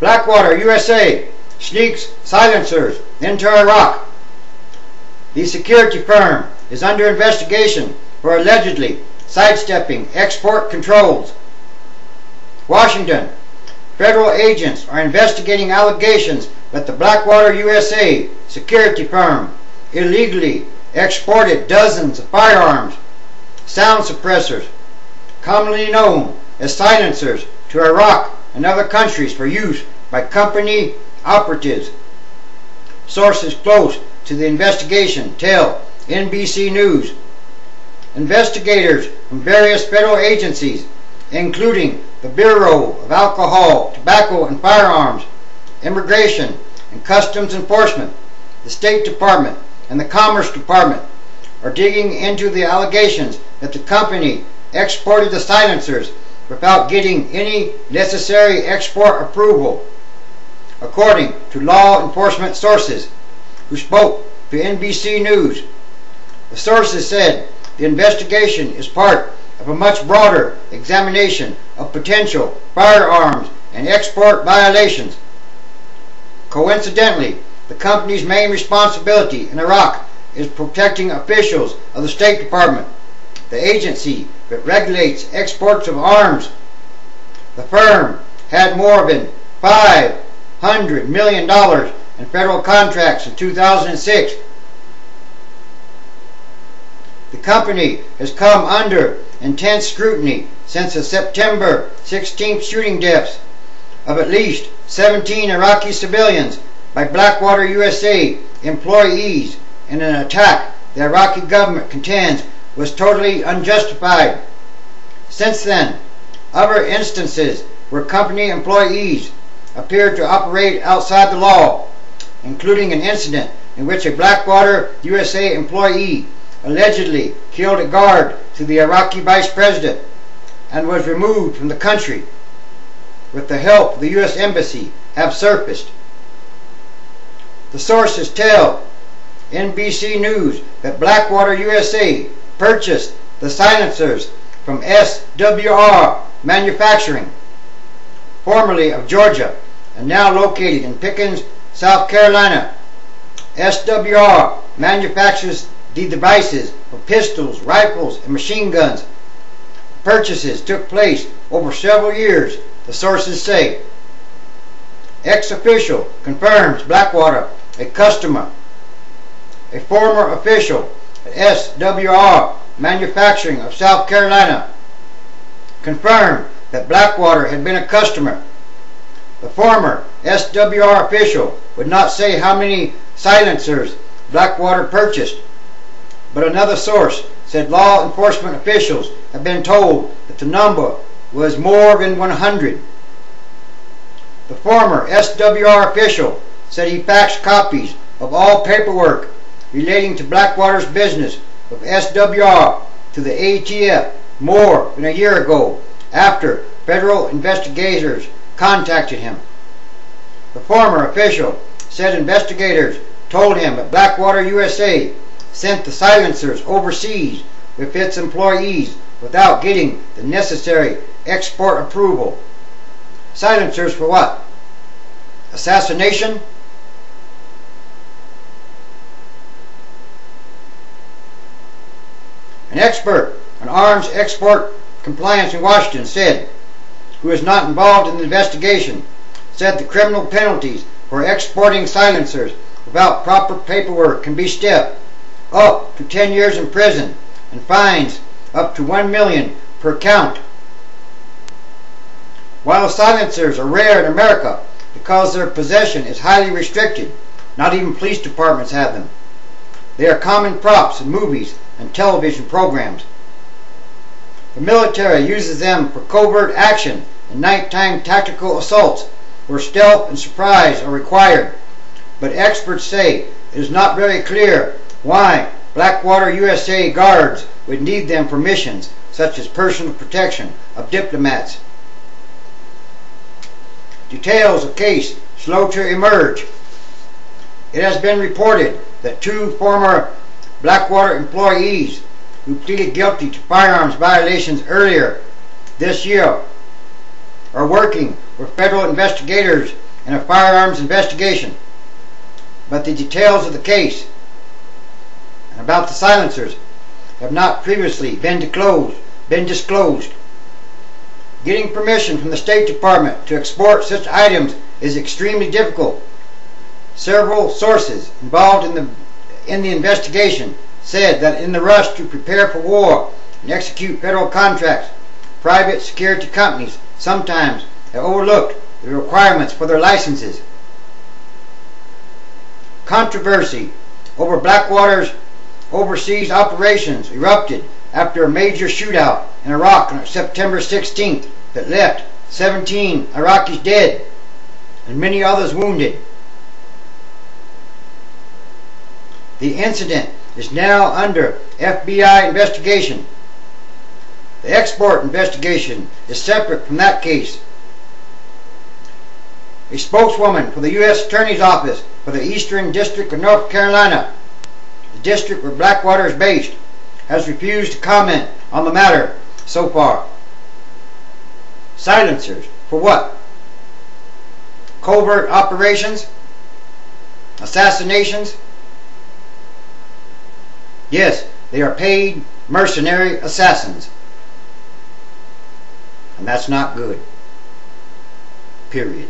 Blackwater, USA sneaks silencers into Iraq. The security firm is under investigation for allegedly sidestepping export controls. Washington, federal agents are investigating allegations that the Blackwater, USA security firm illegally exported dozens of firearms, sound suppressors, commonly known as silencers, to Iraq and other countries for use by company operatives. Sources close to the investigation tell NBC News. Investigators from various federal agencies, including the Bureau of Alcohol, Tobacco and Firearms, Immigration and Customs Enforcement, the State Department, and the Commerce Department, are digging into the allegations that the company exported the silencers without getting any necessary export approval. According to law enforcement sources who spoke to NBC News, the sources said the investigation is part of a much broader examination of potential firearms and export violations. Coincidentally, the company's main responsibility in Iraq is protecting officials of the State Department, the agency that regulates exports of arms. The firm had more than $500 million in federal contracts in 2006. The company has come under intense scrutiny since the September 16th shooting deaths of at least 17 Iraqi civilians by Blackwater, USA employees in an attack the Iraqi government contends was totally unjustified. Since then, other instances where company employees appeared to operate outside the law, including an incident in which a Blackwater, USA employee allegedly killed a guard to the Iraqi vice president and was removed from the country with the help of the U.S. Embassy, have surfaced. The sources tell NBC News that Blackwater, USA purchased the silencers from SWR Manufacturing, formerly of Georgia and now located in Pickens, South Carolina. SWR manufactures the devices for pistols, rifles, and machine guns. Purchases took place over several years, the sources say. Ex-official confirms Blackwater a customer. A former official at SWR Manufacturing of South Carolina confirmed that Blackwater had been a customer. The former SWR official would not say how many silencers Blackwater purchased, but another source said law enforcement officials have been told that the number was more than 100. The former SWR official said he faxed copies of all paperwork relating to Blackwater's business with SWR to the ATF more than a year ago after federal investigators contacted him. The former official said investigators told him that Blackwater, USA sent the silencers overseas with its employees without getting the necessary export approval. Silencers for what? Assassination? An expert on arms export compliance in Washington said, who is not involved in the investigation, said the criminal penalties for exporting silencers without proper paperwork can be stiff, up to 10 years in prison, and fines up to $1 million per count. While silencers are rare in America because their possession is highly restricted, not even police departments have them. They are common props in movies and television programs. The military uses them for covert action and nighttime tactical assaults where stealth and surprise are required, but experts say it is not very clear why Blackwater, USA guards would need them for missions such as personal protection of diplomats. Details of case slow to emerge. It has been reported that 2 former Blackwater employees who pleaded guilty to firearms violations earlier this year are working with federal investigators in a firearms investigation, but the details of the case and about the silencers have not previously been disclosed. Getting permission from the State Department to export such items is extremely difficult. Several sources involved in the investigation said that in the rush to prepare for war and execute federal contracts, private security companies sometimes have overlooked the requirements for their licenses. Controversy over Blackwater's overseas operations erupted after a major shootout in Iraq on September 16th that left 17 Iraqis dead and many others wounded. The incident is now under FBI investigation. The export investigation is separate from that case. A spokeswoman for the U.S. Attorney's Office for the Eastern District of North Carolina, the district where Blackwater is based, has refused to comment on the matter so far. Silencers for what? Covert operations? Assassinations? Yes, they are paid mercenary assassins. And that's not good. Period.